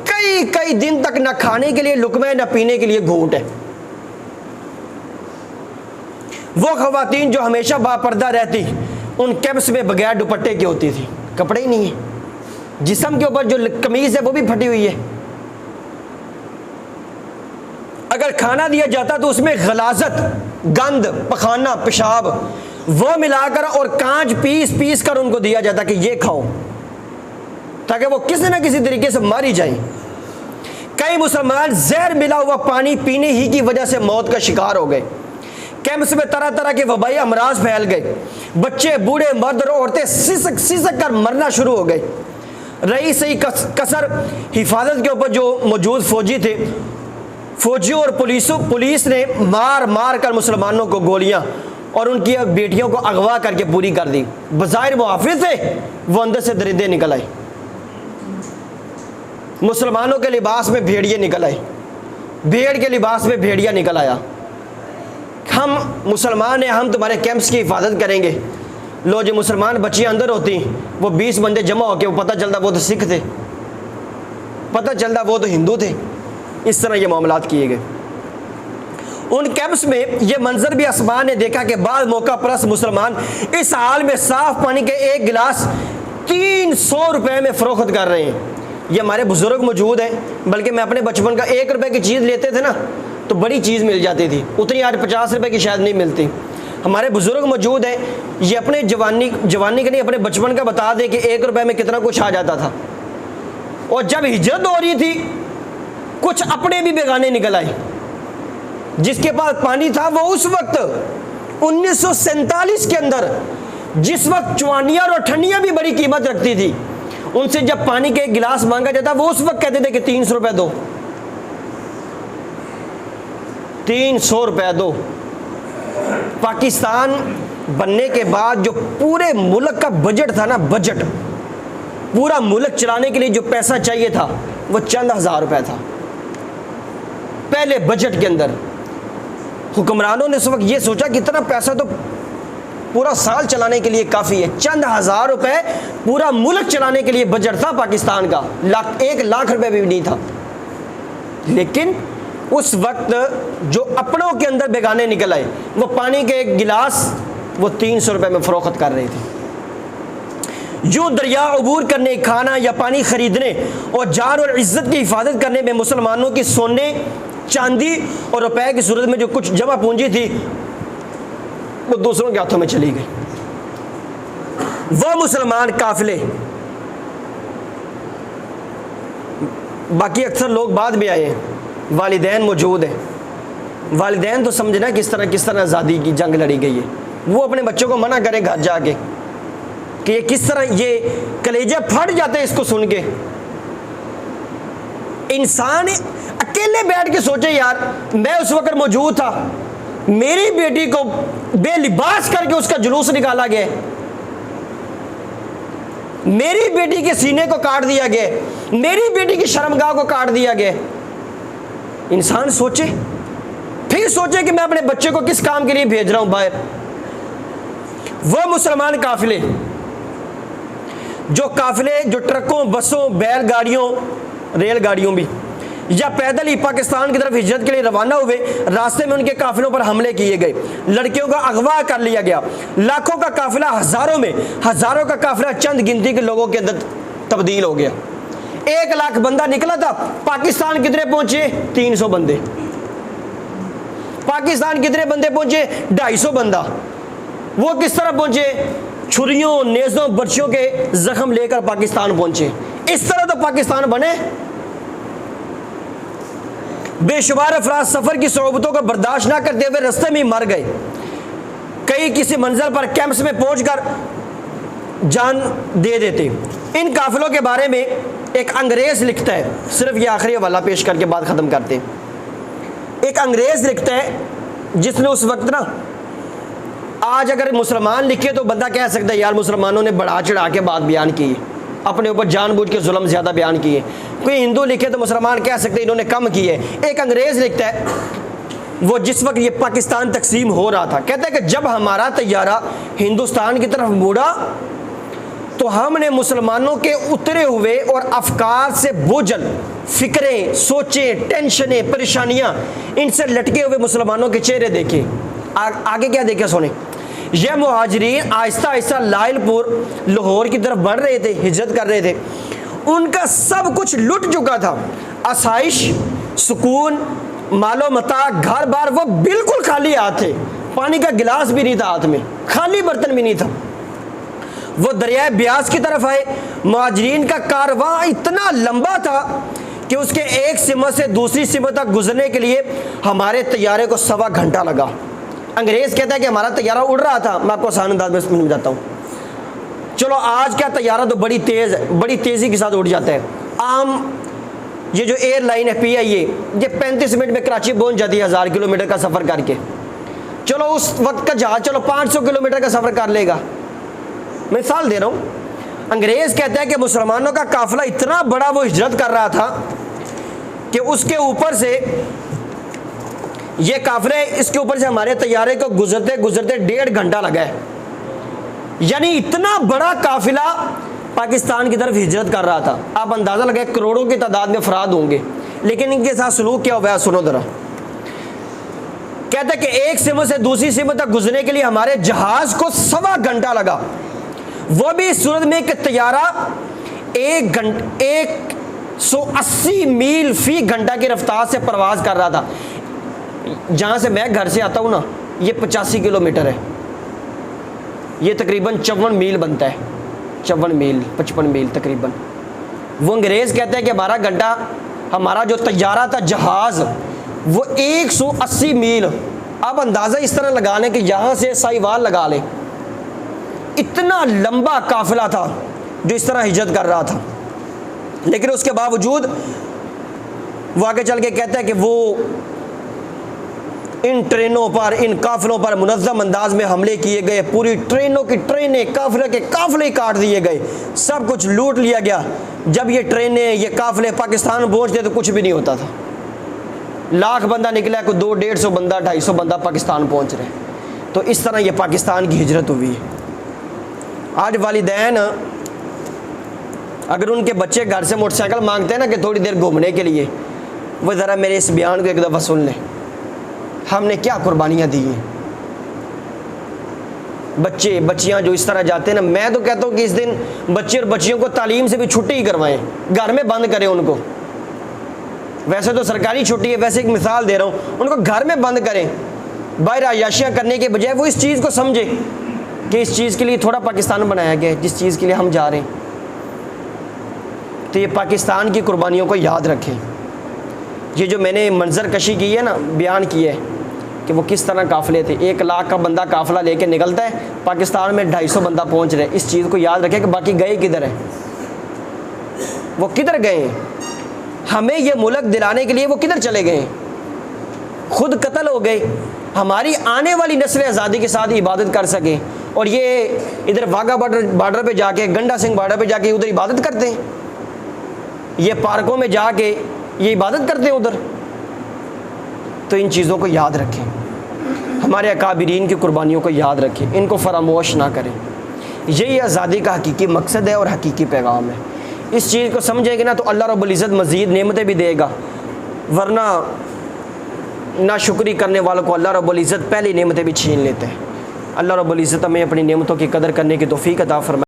कई कई दिन तक ना खाने के लिए लुकमा है ना पीने के लिए घूंट है। वो खवातीन जो हमेशा बापर्दा रहती, उन कैंप्स में बगैर दुपट्टे की होती थी, कपड़े ही नहीं है, जिस्म के ऊपर जो कमीज है वो भी फटी हुई है। अगर खाना दिया जाता तो उसमें गलाजत, गंद, पखाना, पेशाब वो मिलाकर और कांच पीस पीस कर उनको दिया जाता कि ये खाओ, ताकि वो किसी न किसी तरीके से मारी जाए। कई मुसलमान जहर मिला हुआ पानी पीने ही की वजह से मौत का शिकार हो गए। कैंप्स में तरह तरह के वबाई अमराज फैल गए। बच्चे, बूढ़े, मर्द और औरतें सिसक सिसक कर मरना शुरू हो गए। रही सही कसर हिफाजत के ऊपर जो मौजूद फौजी थे, फौजियों और पुलिस ने मार मार कर मुसलमानों को गोलियां और उनकी बेटियों को अगवा करके पूरी कर दी। बज़ाहिर मुहाफिज थे, वो अंदर से दरिंदे निकल आए। मुसलमानों के लिबास में भेड़िए निकल आए, भेड़ के लिबास में भेड़िया निकल आया। हम मुसलमान हैं, हम तुम्हारे कैंप्स की हिफाजत करेंगे। लो, जो मुसलमान बच्चियाँ अंदर होती, वो 20 बंदे जमा होकर, वो पता चलता वो तो सिख थे, पता चलता वो तो हिंदू थे। इस तरह ये मामलात किए गए। उन कैंप्स में ये मंजर भी आसमान ने देखा कि बाद मौका परस्त मुसलमान इस हाल में साफ पानी के एक गिलास 300 रुपए में फरोख्त कर रहे हैं। ये हमारे बुजुर्ग मौजूद हैं, बल्कि मैं अपने बचपन का 1 रुपए की चीज़ लेते थे ना तो बड़ी चीज़ मिल जाती थी, उतनी आज 50 रुपए की शायद नहीं मिलती। हमारे बुजुर्ग मौजूद हैं, ये अपने जवानी के नहीं, अपने बचपन का बता दें कि 1 रुपए में कितना कुछ आ जाता था। और जब हिजरत हो रही थी, कुछ अपने भी बेगाने निकल आए। जिसके पास पानी था वो उस वक्त 1947 के अंदर, जिस वक्त चवानियाँ और ठंडियाँ भी बड़ी कीमत रखती थी, उनसे जब पानी के एक गिलास मांगा जाता वो उस वक्त कहते थे कि 300 रुपए दो, 300 रुपए दो। पाकिस्तान बनने के बाद जो पूरे मुल्क का बजट था ना, बजट पूरा मुल्क चलाने के लिए जो पैसा चाहिए था वो चंद हज़ार रुपए था। पहले बजट के अंदर हुक्मरानों ने उस वक्त ये सोचा कि इतना पैसा तो पूरा साल चलाने के लिए काफ़ी है। चंद हज़ार रुपए पूरा मुल्क चलाने के लिए बजट था पाकिस्तान का, 1 लाख रुपए भी नहीं था। लेकिन उस वक्त जो अपनों के अंदर बेगाने निकल आए, वो पानी के एक गिलास वो 300 रुपए में फरोख्त कर रहे थे। जो दरिया अबूर करने, खाना या पानी खरीदने और जान और इज्जत की हिफाजत करने में मुसलमानों की सोने, चांदी और रुपए की सूरत में जो कुछ जमा पूंजी थी वो दूसरों के हाथों में चली गई। वो मुसलमान काफिले, बाकी अक्सर लोग बाद में आए हैं, वालिदैन मौजूद हैं। वालिदैन तो समझना किस तरह आज़ादी की जंग लड़ी गई है। वो अपने बच्चों को मना करें घर जाके कि ये किस तरह, ये कलेजे फट जाते हैं इसको सुन के। इंसान अकेले बैठ के सोचे, यार मैं उस वक्त मौजूद था, मेरी बेटी को बेलिबास करके उसका जुलूस निकाला गया, मेरी बेटी के सीने को काट दिया गया, मेरी बेटी की शर्मगाह को काट दिया गया। इंसान सोचे, फिर नहीं सोचे कि मैं अपने बच्चे को किस काम के लिए भेज रहा हूं बाहर। वो मुसलमान काफिले, जो ट्रकों, बसों, बैलगाड़ियों, रेलगाड़ियों भी या पैदल ही पाकिस्तान की तरफ हिजरत के लिए रवाना हुए, रास्ते में उनके काफिलों पर हमले किए गए, लड़कियों का अगवा कर लिया गया, लाखों का काफिला हजारों में, हजारों का काफिला चंद गिनती के लोगों के अंदर तब्दील हो गया। 1 लाख बंदा निकला था, पाकिस्तान कितने पहुंचे? 300 बंदे। पाकिस्तान कितने बंदे पहुंचे? 250 बंदा। वो किस तरह पहुंचे? छुरियों, नेज़ों, बर्छियों के जख्म लेकर पाकिस्तान पहुंचे। इस तरह तो पाकिस्तान बने। बेशुमार अफराद सफर की सोबतों को बर्दाश्त ना करते हुए रास्ते में ही मर गए। कई किसी मंजिल पर कैंप्स में पहुंचकर जान दे देते। इन काफिलों के बारे में एक अंग्रेज लिखता है, सिर्फ ये आखिरी हवाला पेश करके बात खत्म करते हैं। एक अंग्रेज लिखता है जिसने उस वक्त ना, आज अगर मुसलमान लिखे तो बंदा कह सकता है यार मुसलमानों ने बढ़ा चढ़ा के बात बयान की, अपने ऊपर जानबूझ के जुल्म ज्यादा बयान किए। कोई हिंदू लिखे तो मुसलमान कह सकते इन्होंने कम किए। एक अंग्रेज लिखता है, वो जिस वक्त ये पाकिस्तान तकसीम हो रहा था, कहता है कि जब हमारा तैयारा हिंदुस्तान की तरफ मुड़ा तो हमने मुसलमानों के उतरे हुए और अफकार से बोझल फिक्रें, सोचें, टेंशनें, परेशानियां, इनसे लटके हुए मुसलमानों के चेहरे देखे। आगे क्या देखे सुने। यह मुहाजिरीन आहिस्ता आहिस्ता लाइलपुर, लाहौर की तरफ बढ़ रहे थे, हिजरत कर रहे थे। उनका सब कुछ लुट चुका था, आसाइश, सुकून, मालो मता, घर बार, वो बिल्कुल खाली हाथ थे। पानी का गिलास भी नहीं था हाथ में, खाली बर्तन भी नहीं था। वो दरिया ब्यास की तरफ आए। मुहाजिरीन का कारवां इतना लंबा था कि उसके एक सिमत से दूसरी सिमत तक गुजरने के लिए हमारे तैयारे को 1.25 घंटा लगा। अंग्रेज कहता है कि हमारा तैयारा उड़ रहा था। मैं आपको आसान अंदाज में समझाता हूँ। चलो आज का तैयारा तो बड़ी तेज़ी के साथ उड़ जाता है। आम ये जो एयरलाइन है PIA, ये 35 मिनट में कराची पहुंच जाती है 1000 किलोमीटर का सफ़र करके। चलो उस वक्त का जहाज चलो 500 किलोमीटर का सफ़र कर लेगा। मिसाल दे रहा हूँ। अंग्रेज कहता है कि मुसलमानों का काफिला इतना बड़ा वो हिजरत कर रहा था कि उसके ऊपर से ये काफिले, इसके ऊपर से हमारे तैयारे को गुजरते गुजरते 1.5 घंटा लगा है। यानी इतना बड़ा काफिला पाकिस्तान की तरफ हिजरत कर रहा था। आप अंदाजा लगाए करोड़ों की तादाद में अफराद होंगे, लेकिन इनके साथ सलूक क्या हुआ है सुनो जरा। कहते कि एक सिमत से दूसरी सिमत तक गुजरने के लिए हमारे जहाज को 1.25 घंटा लगा। वो भी इस सूरत में कि तैयारा 180 मील फी घंटा की रफ्तार से परवाज कर रहा था। जहां से मैं घर से आता हूं ना, ये 85 किलोमीटर है। ये तकरीबन 54 मील बनता है, 54 मील 55 मील तकरीबन। वो अंग्रेज कहते हैं कि 12 घंटा हमारा जो तैयारा था, जहाज, वो 180 मील। अब अंदाज़ा इस तरह लगा लें कि यहाँ से साहिवाल लगा लें, इतना लंबा काफिला था जो इस तरह हिजरत कर रहा था। लेकिन उसके बावजूद वो आगे चल के कहता है कि वो इन ट्रेनों पर, इन काफिलों पर मुनज़्ज़म अंदाज में हमले किए गए। पूरी ट्रेनों की ट्रेनें, काफिले के काफिले काट दिए गए, सब कुछ लूट लिया गया। जब ये ट्रेनें, ये काफिले पाकिस्तान पहुँचते तो कुछ भी नहीं होता था। लाख बंदा निकला, कोई 200-150 बंदा, 250 बंदा पाकिस्तान पहुँच रहे। तो इस तरह ये पाकिस्तान की हिजरत हुई है। आज वालिदैन अगर उनके बच्चे घर से मोटरसाइकिल मांगते हैं ना कि थोड़ी देर घूमने के लिए, वो ज़रा मेरे इस बयान को एक दफ़ा सुन लें। हमने क्या कुर्बानियाँ दी हैं। बच्चे बच्चियाँ जो इस तरह जाते हैं ना, मैं तो कहता हूँ कि इस दिन बच्चे और बच्चियों को तालीम से भी छुट्टी ही करवाएं, घर में बंद करें उनको। वैसे तो सरकारी छुट्टी है, वैसे एक मिसाल दे रहा हूँ, उनको घर में बंद करें। बाहर आयाशियाँ करने के बजाय वो इस चीज़ को समझे कि इस चीज़ के लिए थोड़ा पाकिस्तान बनाया गया है, जिस चीज़ के लिए हम जा रहे हैं। तो ये पाकिस्तान की कुर्बानियों को याद रखें। ये जो मैंने मंजर कशी की है ना, बयान की है कि वो किस तरह काफिले थे। 1 लाख का बंदा काफिला लेके निकलता है, पाकिस्तान में 250 बंदा पहुंच रहे। इस चीज़ को याद रखें कि बाकी गए किधर है, वो किधर गए। हमें ये मुल्क दिलाने के लिए वो किधर चले गए, खुद कत्ल हो गए। हमारी आने वाली नस्ल आज़ादी के साथ इबादत कर सके। और ये इधर वाघा बॉर्डर पे जाके, गंडा सिंह बॉर्डर पे जाके उधर इबादत करते हैं। ये पार्कों में जाके ये इबादत करते हैं उधर। तो इन चीज़ों को याद रखें, हमारे अकाबिरीन की कुर्बानियों को याद रखें, इनको फरामोश ना करें। यही आज़ादी का हकीकी मकसद है और हकीकी पैगाम है। इस चीज़ को समझेंगे ना तो अल्लाह रब्बुल इज़्ज़त मज़ीद नेमतें भी देगा, वरना नाशुक्री करने वालों को अल्लाह रब्बुल इज़्ज़त पहली नेमतें भी छीन लेते हैं। अल्लाह रब्बुल इज़्ज़त हमें अपनी नेमतों की कदर करने की तौफ़ीक अता फरमाए।